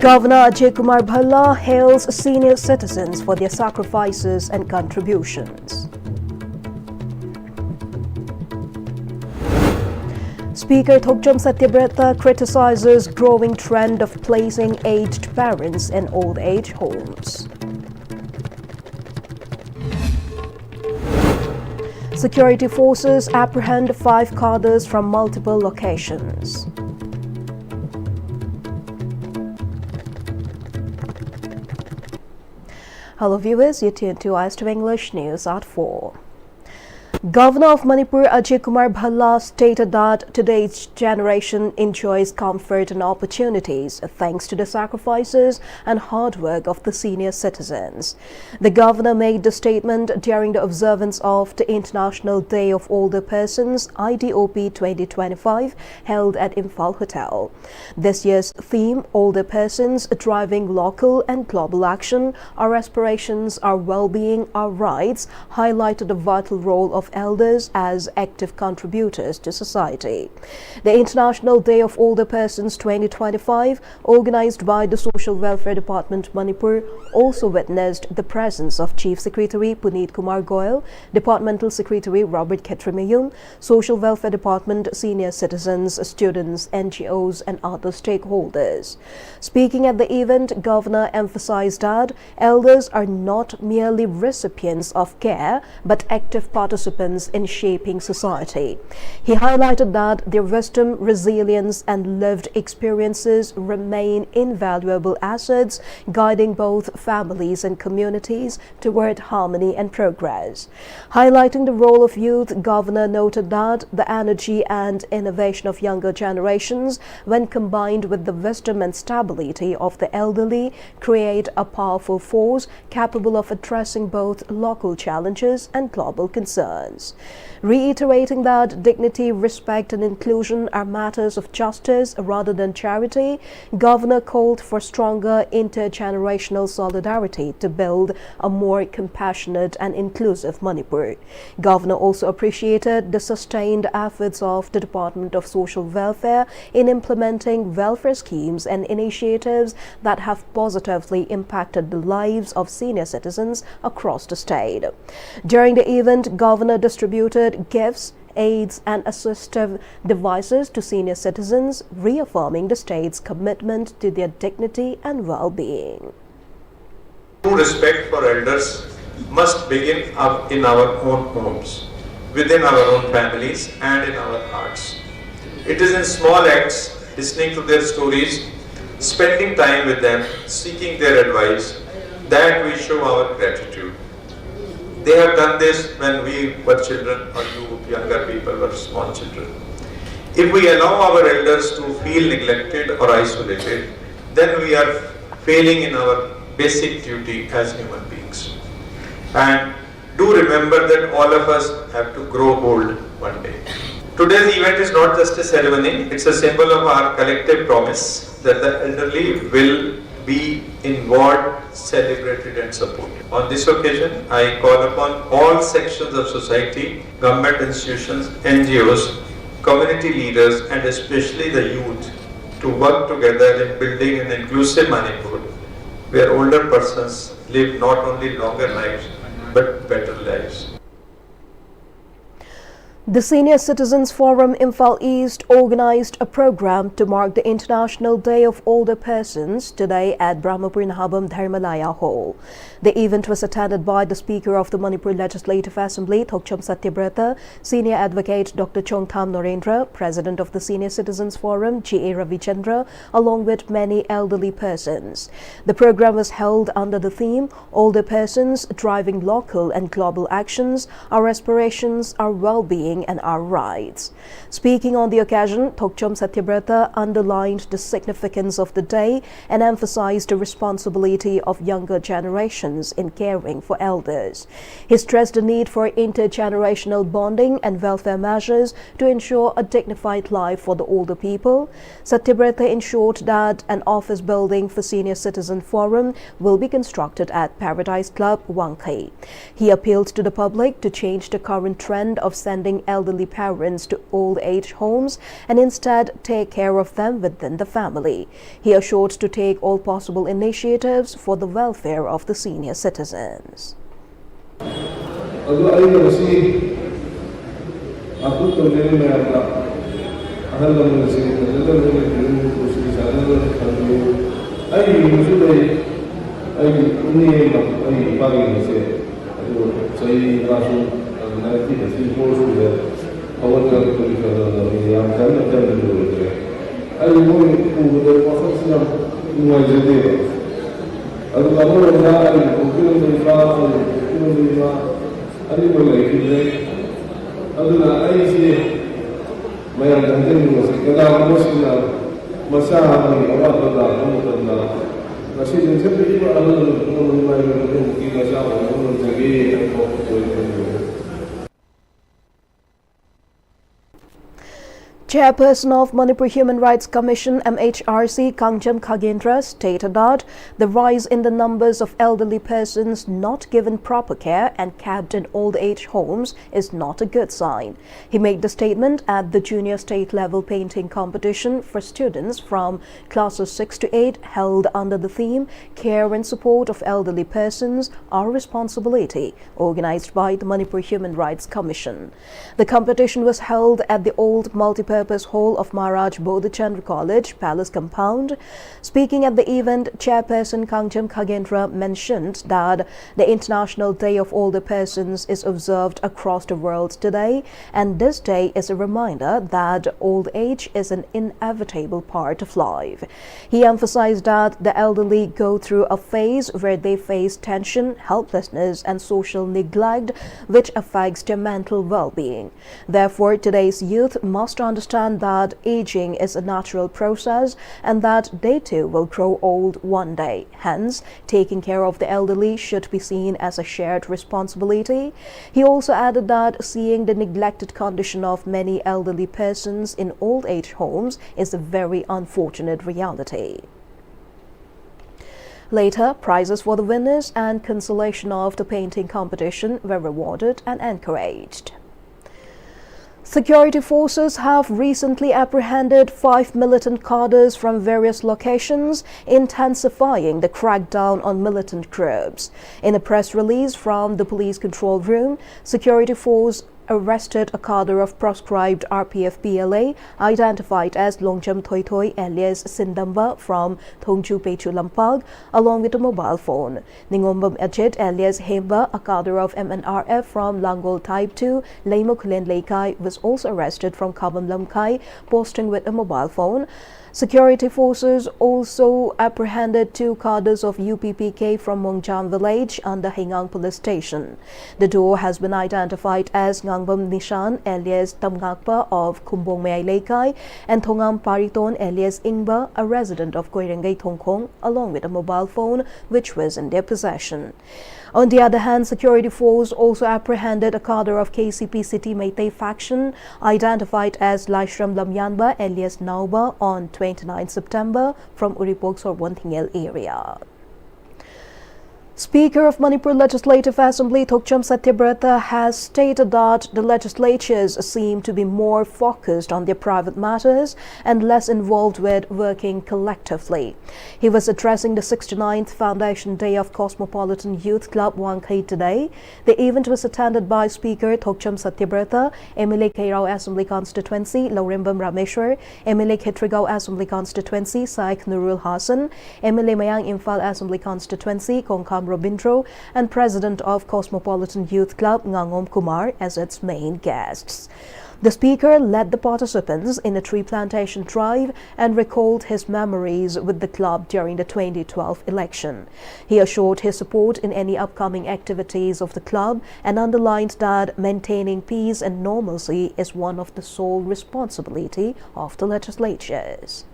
Governor Ajay Kumar Bhalla hails senior citizens for their sacrifices and contributions. Speaker Thokcham Satyabrata criticizes growing trend of placing aged parents in old age homes. Security forces apprehend 5 cadres from multiple locations. Hello viewers, you're tuned to Istv English News at 4. Governor of Manipur Ajay Kumar Bhalla stated that today's generation enjoys comfort and opportunities thanks to the sacrifices and hard work of the senior citizens. The governor made the statement during the observance of the International Day of Older Persons IDOP 2025 held at Imphal Hotel. This year's theme, Older Persons Driving Local and Global Action, Our Aspirations, Our Well-Being, Our Rights, highlighted the vital role of elders as active contributors to society. The International Day of Older Persons 2025, organized by the Social Welfare Department Manipur, also witnessed the presence of Chief Secretary Puneet Kumar Goyal, Departmental Secretary Robert Ketrimeyum, Social Welfare Department, senior citizens, students, NGOs, and other stakeholders. Speaking at the event, Governor emphasized that elders are not merely recipients of care, but active participants in shaping society. He highlighted that their wisdom, resilience, and lived experiences remain invaluable assets, guiding both families and communities toward harmony and progress. Highlighting the role of youth, Governor noted that the energy and innovation of younger generations, when combined with the wisdom and stability of the elderly, create a powerful force capable of addressing both local challenges and global concerns. Reiterating that dignity, respect, and inclusion are matters of justice rather than charity, Governor called for stronger intergenerational solidarity to build a more compassionate and inclusive Manipur. Governor also appreciated the sustained efforts of the Department of Social Welfare in implementing welfare schemes and initiatives that have positively impacted the lives of senior citizens across the state. During the event, Governor distributed gifts, aids, and assistive devices to senior citizens, reaffirming the state's commitment to their dignity and well-being. True respect for elders must begin in our own homes, within our own families, and in our hearts. It is in small acts, listening to their stories, spending time with them, seeking their advice, that we show our gratitude. They have done this when we were children, or you younger people were small children. If we allow our elders to feel neglected or isolated, then we are failing in our basic duty as human beings. And do remember that all of us have to grow old one day. Today's event is not just a ceremony, it's a symbol of our collective promise that the elderly will be involved, celebrated, and supported. On this occasion, I call upon all sections of society, government institutions, NGOs, community leaders, and especially the youth to work together in building an inclusive Manipur where older persons live not only longer lives but better lives. The Senior Citizens Forum Imphal East organized a program to mark the International Day of Older Persons today at Brahmapur Nahabam Dharmalaya Hall. The event was attended by the Speaker of the Manipur Legislative Assembly, Thokcham Satyabrata, Senior Advocate Dr. Chongtham Norendra, President of the Senior Citizens Forum, G.A. Ravichandra, along with many elderly persons. The program was held under the theme, Older Persons Driving Local and Global Actions, Our Aspirations, Our Well-Being, and Our Rights. Speaking on the occasion, Thokcham Satyabrata underlined the significance of the day and emphasized the responsibility of younger generations in caring for elders. He stressed the need for intergenerational bonding and welfare measures to ensure a dignified life for the older people. Satyabrata ensured that an office building for Senior Citizen Forum will be constructed at Paradise Club, Wangkai. He appealed to the public to change the current trend of sending bring elderly parents to old age homes and instead take care of them within the family. He assured to take all possible initiatives for the welfare of the senior citizens. Chairperson of Manipur Human Rights Commission MHRC Kangjam Khagendra stated that the rise in the numbers of elderly persons not given proper care and kept in old age homes is not a good sign. He made the statement at the junior state level painting competition for students from classes 6 to 8 held under the theme Care and Support of Elderly Persons, Our Responsibility, organized by the Manipur Human Rights Commission. The competition was held at the old multipurpose Hall of Maharaj Bodhichandra College, Palace Compound. Speaking at the event, Chairperson Kangjam Khagendra mentioned that the International Day of Older Persons is observed across the world today, and this day is a reminder that old age is an inevitable part of life. He emphasized that the elderly go through a phase where they face tension, helplessness, and social neglect, which affects their mental well-being. Therefore, today's youth must understand that aging is a natural process and that they too will grow old one day. Hence, taking care of the elderly should be seen as a shared responsibility. He also added that seeing the neglected condition of many elderly persons in old age homes is a very unfortunate reality. Later, prizes for the winners and consolation of the painting competition were rewarded and encouraged. Security forces have recently apprehended 5 militant cadres from various locations, intensifying the crackdown on militant groups. In a press release from the police control room, security force arrested a cadre of proscribed RPF-PLA identified as Longjam Thoi Thoi alias Sindamba from Thongju Pechu Lampag, along with a mobile phone. Ningombam Ajit alias Hemba, a cadre of MNRF from Langol Type 2, Leimukulen Leikai, was also arrested from Kabam Lamkai, posting with a mobile phone. Security forces also apprehended 2 cadres of UPPK from Mongjam village under Hingang police station. The duo has been identified as Ngangbam Nishan alias Tamngakpa of Kumbong Meay Leikai and Thongam Pariton alias Ingba, a resident of Koirengay Thongkong, along with a mobile phone which was in their possession. On the other hand, security force also apprehended a cadre of KCP City Meitei faction identified as Laishram Lamyanba alias Nauba on 29 September from Uripok Sorwanthingel area. Speaker of Manipur Legislative Assembly Thokcham Satyabrata has stated that the legislatures seem to be more focused on their private matters and less involved with working collectively. He was addressing the 69th Foundation Day of Cosmopolitan Youth Club Wangkai today. The event was attended by Speaker Thokcham Satyabrata, MLA Kairao Assembly Constituency Laurimbam Rameshwar, MLA Khetrigao Assembly Constituency Saik Nurul Hassan, MLA Mayang Imphal Assembly Constituency Kongkam Robindro, and President of Cosmopolitan Youth Club Ngangom Kumar as its main guests. The speaker led the participants in a tree plantation drive and recalled his memories with the club during the 2012 election. He assured his support in any upcoming activities of the club and underlined that maintaining peace and normalcy is one of the sole responsibility of the legislatures.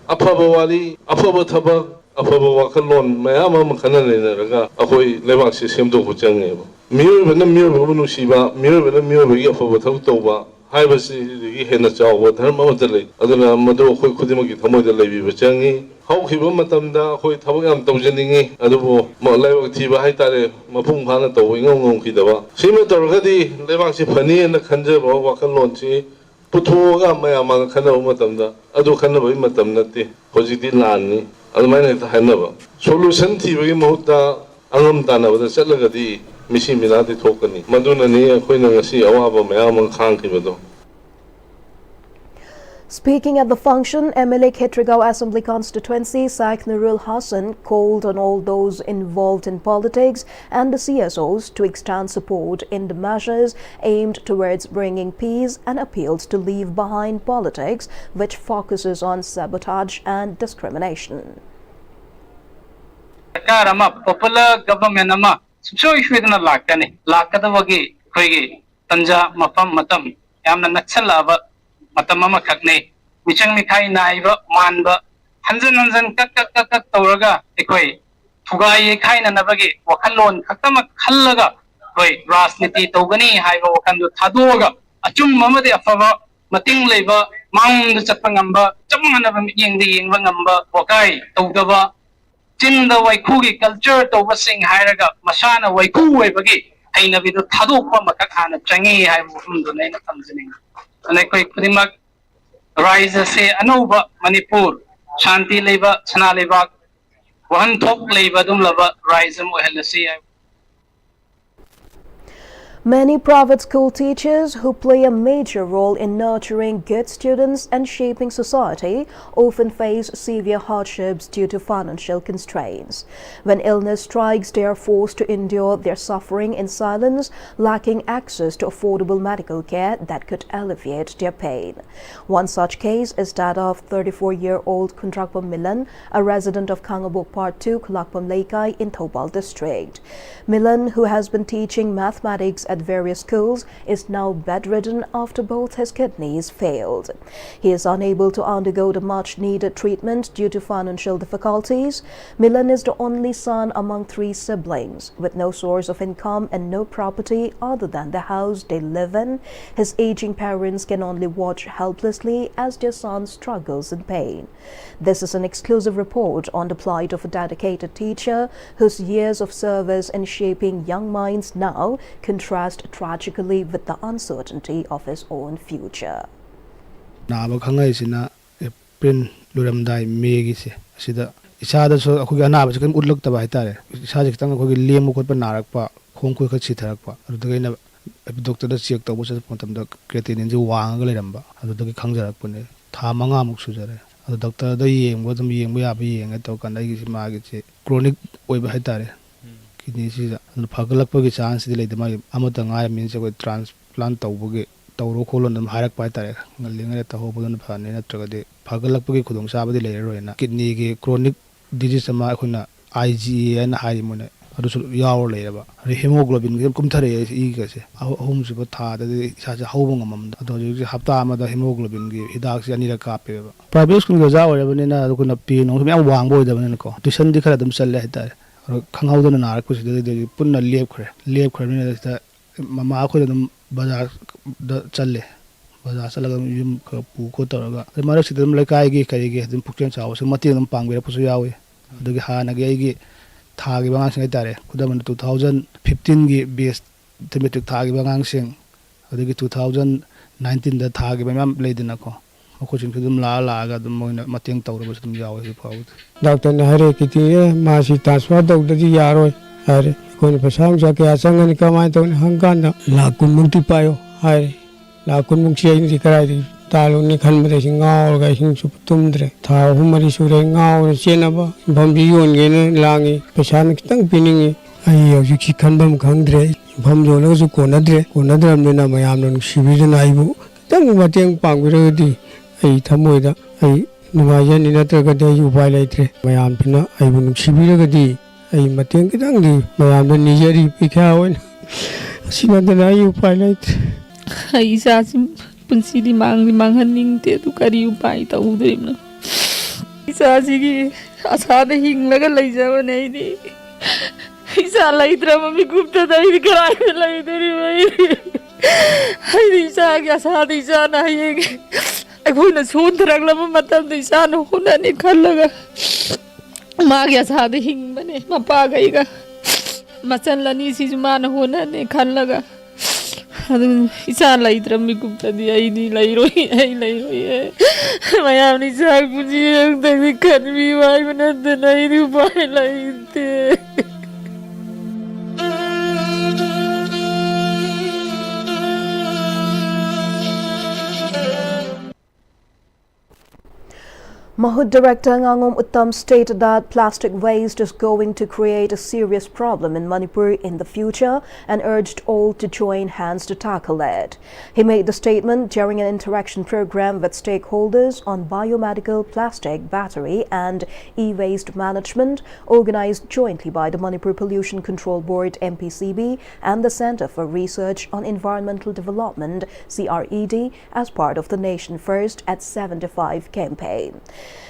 Afabawali, Afabataba, Afabawakalon, Mayama Makana, Ahoy, Levax, Semdo Jang. Mirror and the mirror of Nushiba, mirror and the mirror of Afabatova, हाइबसिदगी हेन चाव धर्म अमत लै अदुना मदो अखोय खुदिमकी थमोयदा लैबिबा चंगी हौखिबा मतमदा अखोय थबक याम तौजनिंगी अदुबो लाइबक थीबा हाइतारे मफुंग फाना तौ इंगौखिदबा सिमे तौरगदी लेबाकसि funny न खंजबा वाखलोनसि पुथोगा मयाम खनब मतमदा अदु खनबई मतम नते होजिति लाननी अदुमाइना हाइनबा सोल्यूशन थीबगी महुत्ता अंगम तानबदा चलगदी मिसी मिनादि थोकनी मदुननी अखोयना ngasi अवाबा मयाम खांखिबदो. Speaking at the function, MLA Khetrigao Assembly Constituency Saik Nurul Hassan called on all those involved in politics and the CSOs to extend support in the measures aimed towards bringing peace and appealed to leave behind politics which focuses on sabotage and discrimination. Popular government so issue na lakani lakadawagi khoigi tanja mafam matam yamna naksalaba matamama khakne michang mikhai naiba manba hanjan kak tawraga ekoi thugai khai na nabagi wakhalon khaktama khallaga koi rajniti tawgani haiba wakhandu thadoga achum mamade afaba mating leiba mang chapangamba chamangana yengdi yengba ngamba wakai tawdaba chinda waikhugi culture tawbasing hairaga masana waikhu waibagi aina bidu thadokpa makak hana changi hai mufumdu nei na tamjini anai koi kudimak rise se anuba manipur shanti leiba chana leiba wahan thok leiba dum laba rise mo helasi. Many private school teachers who play a major role in nurturing good students and shaping society often face severe hardships due to financial constraints. When illness strikes, they are forced to endure their suffering in silence, lacking access to affordable medical care that could alleviate their pain. One such case is that of 34-year-old Kundrakpam Milan, a resident of Kangabok Part 2, Kulakpam Laikai in Thopal district. Milan, who has been teaching mathematics at various schools, is now bedridden after both his kidneys failed. He is unable to undergo the much-needed treatment due to financial difficulties. Milan is the only son among 3 siblings. With no source of income and no property other than the house they live in, his aging parents can only watch helplessly as their son struggles in pain. This is an exclusive report on the plight of a dedicated teacher whose years of service in shaping young minds now contrast tragically with the uncertainty of his own future. April luramdai May se sida isada so akhugi anaba chikan utlak ta bai tare isaji kitang akhugi lemu khot pa narak pa khong khoi khat sitharak pa adugina doctor da check ta bosa pontam da creatinine ji wang ga leramba adugि khangjarak pune tha manga muk sujare adu doctor da yeng bo dum yeng ya ba yeng ta kan da gi ma gi che chronic oi ba hai tare kidney si adu phagalak pa gi chance di le ma amata ngai min se ko transplant taw bo gi tawro kholon dum harak pa tare ngalingare ta ho bodon pha ne na tragade phagalak pa gi khudong sa ba di le roina kidney gi chronic disease ma khuna IgE and high mone adu yaw le ba hemoglobin gi kum thare I ga se ahum su ba tha da sa ja hobong amam adu ji hapta ma da hemoglobin gi hidak se ani ra ka pe ba private school ga ja ore ba ne na adu kuna pi no me wang bo da ne ko tuition di khara dum chal le ta khangau da na ko se de punna lep khre ne da mama ko dum bazar da challe bazar chalaga yum ka pu ko taraga marak sidum laikai gi kai gi dum pukchen chaw se mati dum pangbe pu su yawi adu gi ha na gi gi tha gi bangang sing tare khudam 2015 gi base thematic tha gi bangang sing adu gi 2019 da tha gi bam leidina ko ko chin dum la ga dum moina mateng tawra ba dum yawi hi pau doctor na hare kiti ma si taswa da di yaroi hare kon pasang ja ke asangan kamai to hangkan la kun mukti payo hare la kun muk sei ni karai di talu ni khan made singaw ga sing su tumdre tha humari sure ngaw chena ba bambi yon ge ne langi pesan kitang piningi ai yo ji khan bam khangdre bam jo lo su konadre ne na mayam no sibi na ai bu tang mateng pang bi di ai thamoi da ai nuwa yan ni na tra ga de yu bai lai tre mayam pina ai bu nu sibi ga di ai mateng kitang di mayam da ni yari pikha wen sina da na yu bai lai tre ai sa sim punsi di mang haning te tu kari upai ta udrim na isa sigi asa de hing laga lai jawa nei di isa lai tra mami gupta dai karai lai deri mai Hay isa kya sa isa na hayeng ꯑꯩꯈꯣꯏꯅ ꯁꯣꯟꯊꯔꯛꯂꯕ ꯃꯇꯝꯗ ꯏꯁꯥꯅ ꯍꯣꯠꯅꯅꯤ ꯈꯜꯂꯒ ꯃꯥꯒꯤ ꯑꯁꯥꯗ ꯍꯤꯡꯕꯅꯦ ꯃꯄꯥꯒꯩꯒ ꯃꯆꯜ ꯑꯅꯤꯁꯤꯁꯨ ꯃꯥꯅ ꯍꯣꯠꯅꯅꯤ ꯈꯜꯂꯒ ꯑꯗꯨ ꯏꯆꯥ ꯂꯩꯇ꯭ꯔ ꯃꯤꯀꯨꯞꯇꯗꯤ ꯑꯩꯗꯤ ꯂꯩꯔꯣꯏ ꯑꯩ ꯂꯩꯔꯣꯏ ꯃꯌꯥꯝꯅ ꯏꯆꯥ ꯄꯨꯟꯁꯤ ꯑꯃꯇꯪꯗꯤ ꯈꯟꯕꯤꯌꯨ ꯍꯥꯏꯕ ꯅꯠꯇꯅ ꯑꯩꯗꯤ ꯎꯄꯥꯏ ꯂꯩꯇꯦ. Mahut Director Ngangom Uttam stated that plastic waste is going to create a serious problem in Manipur in the future and urged all to join hands to tackle it. He made the statement during an interaction program with stakeholders on biomedical plastic, battery and e-waste management organized jointly by the Manipur Pollution Control Board MPCB and the Center for Research on Environmental Development CRED as part of the Nation First at 75 campaign.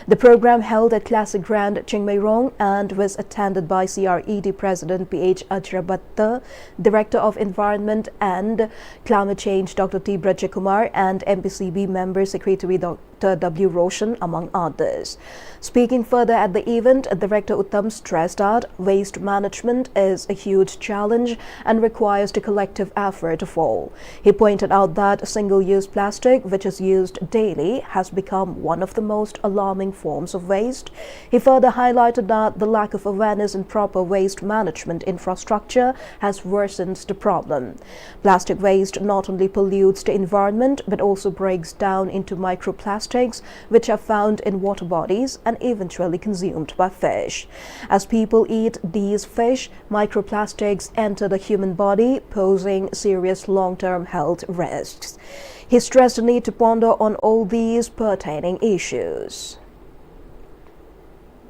The program held at Classic Grand Chingmeirong and was attended by CRED President P.H. Ajrabatta, Director of Environment and Climate Change Dr. T. Brajakumar and MPCB Member Secretary Dr. W. Roshan, among others. Speaking further at the event, Director Uttam stressed that waste management is a huge challenge and requires the collective effort of all. He pointed out that single-use plastic, which is used daily, has become one of the most alarming forms of waste. He further highlighted that the lack of awareness in proper waste management infrastructure has worsened the problem. Plastic waste not only pollutes the environment but also breaks down into microplastics, which are found in water bodies and eventually consumed by fish. As people eat these fish, microplastics enter the human body, posing serious long-term health risks. He stressed the need to ponder on all these pertaining issues.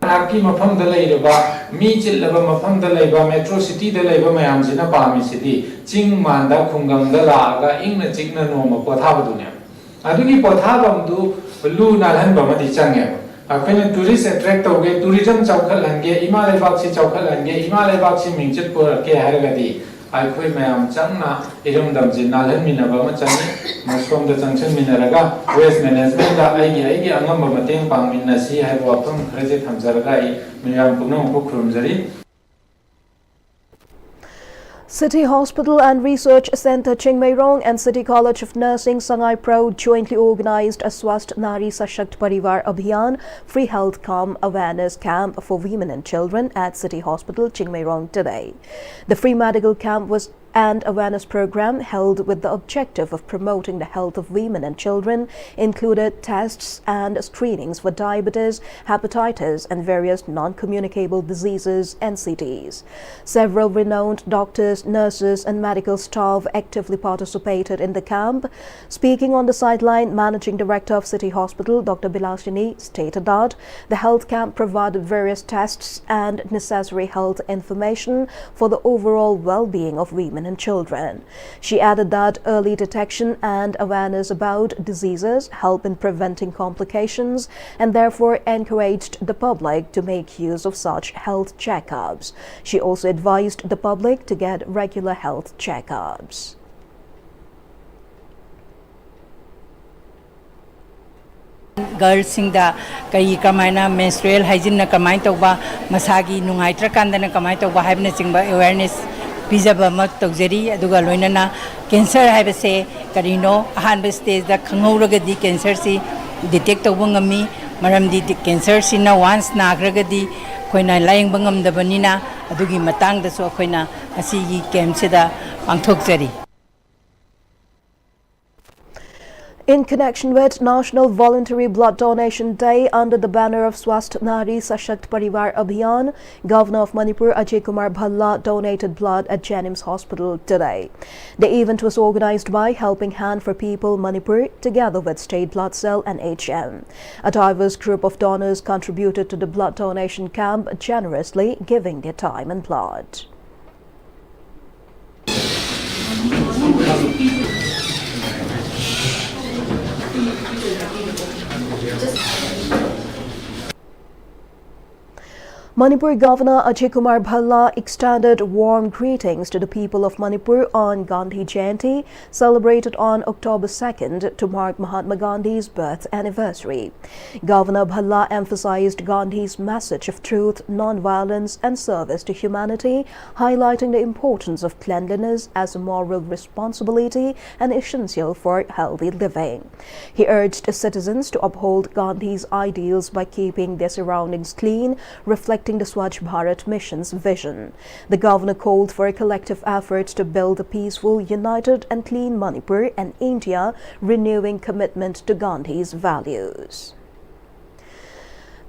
Aki mafam da leiraba mi chillaba mafam da leiba metro city da leiba mayam sina pami city ching manda khungam da laga ingna chingna noma pothaba dunya adugi pothabam du lu nalhan ba madi change akhena tourist attract tawge tourism chawkhal hange imalai bak si chawkhal hange imalai bak si mingchit por ke haragadi akhoi mayam changna irum dam jin nalhan minaba ma changi maskom da changchen minaraga waste management da aigi angam ba mateng pang minna si hai wapam kharaje thamjaraga I mayam punam ko khurumjari. City Hospital and Research Center Chingmeirong and City College of Nursing Sangai Pro jointly organized a Swasth Nari Sashakt Parivar Abhiyan free health camp awareness camp for women and children at City Hospital Chingmeirong today. The free medical camp was and awareness program held with the objective of promoting the health of women and children included tests and screenings for diabetes, hepatitis and various non-communicable diseases NCDs. Several renowned doctors, nurses and medical staff actively participated in the camp. Speaking on the sideline, Managing Director of City Hospital Dr. Bilashini stated that the health camp provided various tests and necessary health information for the overall well-being of women and children. She added that early detection and awareness about diseases help in preventing complications and therefore encouraged the public to make use of such health checkups. She also advised the public to get regular health checkups. Girls sing da kai kamaina menstrual hygiene na kamai tawba masagi nungai trakanda na kamai tawba haibna singba awareness pizaba mak tawjeri aduga loinana cancer haibase karino ahanba stage da khanghauragadi cancer si detect tawba ngami maramdi cancer sina once nagragadi koina layeng bangam dabanina adugi matang da so koina asigi camp sida pangthokjari. In connection with National Voluntary Blood Donation Day under the banner of Swasth Nari Sashakt Parivar Abhiyan, Governor of Manipur Ajay Kumar Bhalla donated blood at Jennings Hospital today. The event was organized by Helping Hand for People Manipur together with State Blood Cell and HM. A diverse group of donors contributed to the blood donation camp, generously giving their time and blood. Manipur Governor Ajay Kumar Bhalla extended warm greetings to the people of Manipur on Gandhi Jayanti, celebrated on October 2nd to mark Mahatma Gandhi's birth anniversary. Governor Bhalla emphasized Gandhi's message of truth, non-violence and service to humanity, highlighting the importance of cleanliness as a moral responsibility and essential for healthy living. He urged citizens to uphold Gandhi's ideals by keeping their surroundings clean, reflecting the Swachh Bharat mission's vision. The governor called for a collective effort to build a peaceful, united and clean Manipur and India, renewing commitment to Gandhi's values.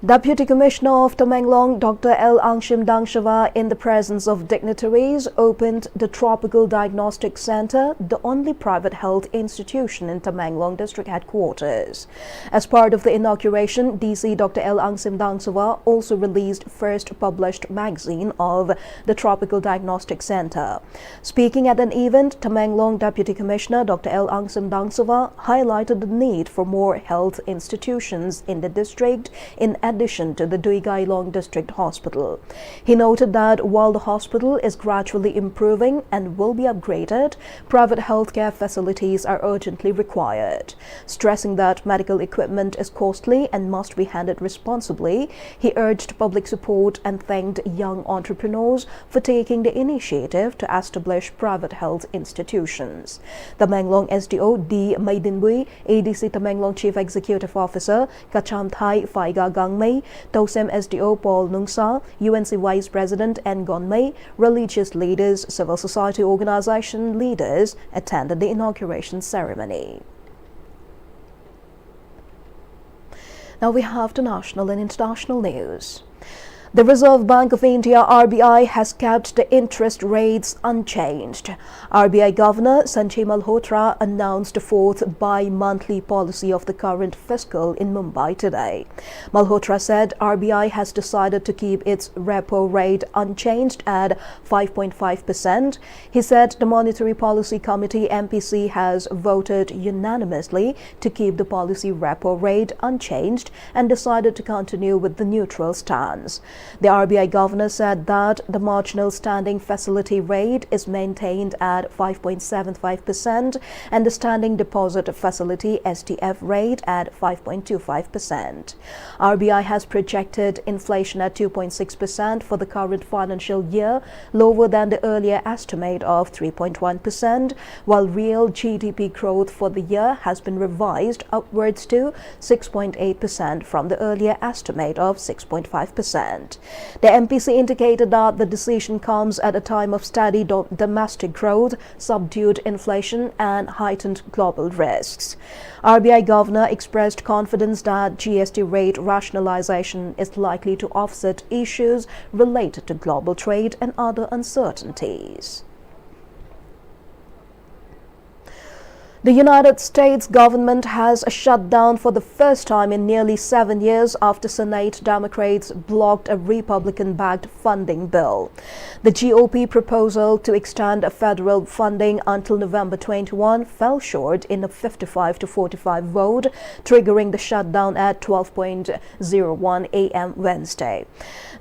Deputy Commissioner of Tamenglong, Dr. L. Angshim Dangshava, in the presence of dignitaries, opened the Tropical Diagnostic Center, the only private health institution in Tamenglong District Headquarters. As part of the inauguration, DC Dr. L. Angshim Dangshava also released first published magazine of the Tropical Diagnostic Center. Speaking at an event, Tamenglong Deputy Commissioner Dr. L. Angshim Dangshava highlighted the need for more health institutions in the district in addition to the Duigailong District Hospital. He noted that while the hospital is gradually improving and will be upgraded, private healthcare facilities are urgently required. Stressing that medical equipment is costly and must be handled responsibly, he urged public support and thanked young entrepreneurs for taking the initiative to establish private health institutions. Tamenglong SDO D. Maidinbui, ADC Tamenglong Chief Executive Officer Kacham Thai Faiga Gangmei, Tosem SDO Paul Nungsa, UNC Vice President N. Gonmei, religious leaders, civil society organization leaders attended the inauguration ceremony. Now we have the national and international news. The Reserve Bank of India (RBI) has kept the interest rates unchanged. RBI Governor Sanjay Malhotra announced the fourth bi-monthly policy of the current fiscal in Mumbai today. Malhotra said RBI has decided to keep its repo rate unchanged at 5.5%. He said the Monetary Policy Committee (MPC) has voted unanimously to keep the policy repo rate unchanged and decided to continue with the neutral stance. The RBI governor said that the marginal standing facility rate is maintained at 5.75% and the standing deposit facility STF rate at 5.25%. RBI has projected inflation at 2.6% for the current financial year, lower than the earlier estimate of 3.1%, while real GDP growth for the year has been revised upwards to 6.8% from the earlier estimate of 6.5%. The MPC indicated that the decision comes at a time of steady domestic growth, subdued inflation and heightened global risks. RBI Governor expressed confidence that GST rate rationalization is likely to offset issues related to global trade and other uncertainties. The United States government has shut down for the first time in nearly 7 years after Senate Democrats blocked a Republican-backed funding bill. The GOP proposal to extend federal funding until November 21 fell short in a 55 to 45 vote, triggering the shutdown at 12:01 a.m. Wednesday.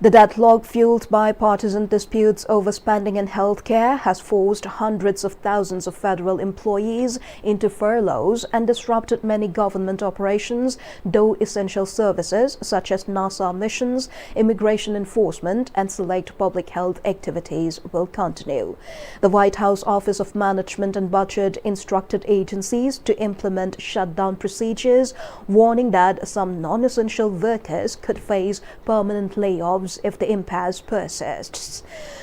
The deadlock, fueled by partisan disputes over spending and health care, has forced hundreds of thousands of federal employees into furloughs and disrupted many government operations, though essential services such as NASA missions, immigration enforcement, and select public health activities will continue. The White House Office of Management and Budget instructed agencies to implement shutdown procedures, warning that some non-essential workers could face permanent layoffs if the impasse persists.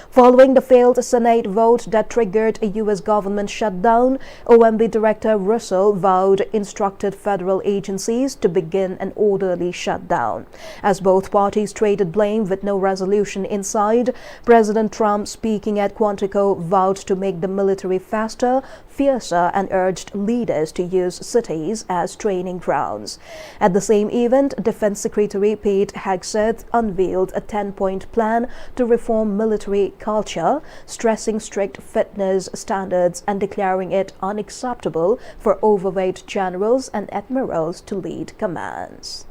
Following the failed Senate vote that triggered a U.S. government shutdown, OMB Director Russell vowed instructed federal agencies to begin an orderly shutdown. As both parties traded blame with no resolution in sight, President Trump, speaking at Quantico, vowed to make the military faster, fiercer, and urged leaders to use cities as training grounds. At the same event, Defense Secretary Pete Hegseth unveiled a 10-point plan to reform military culture, stressing strict fitness standards and declaring it unacceptable for overweight generals and admirals to lead commands.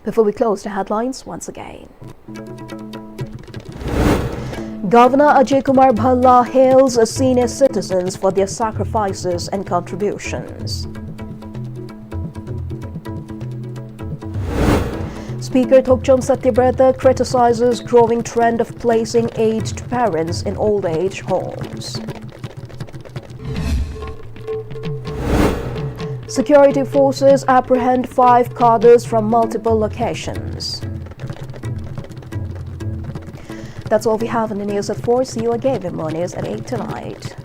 Before we close the headlines once again. Governor Ajay Kumar Bhalla hails senior citizens for their sacrifices and contributions. Speaker Thokcham Satyabrata criticizes growing trend of placing aged parents in old age homes. Security forces apprehend 5 cadres from multiple locations. That's all we have in the news at 4. See you again with more news at 8 tonight.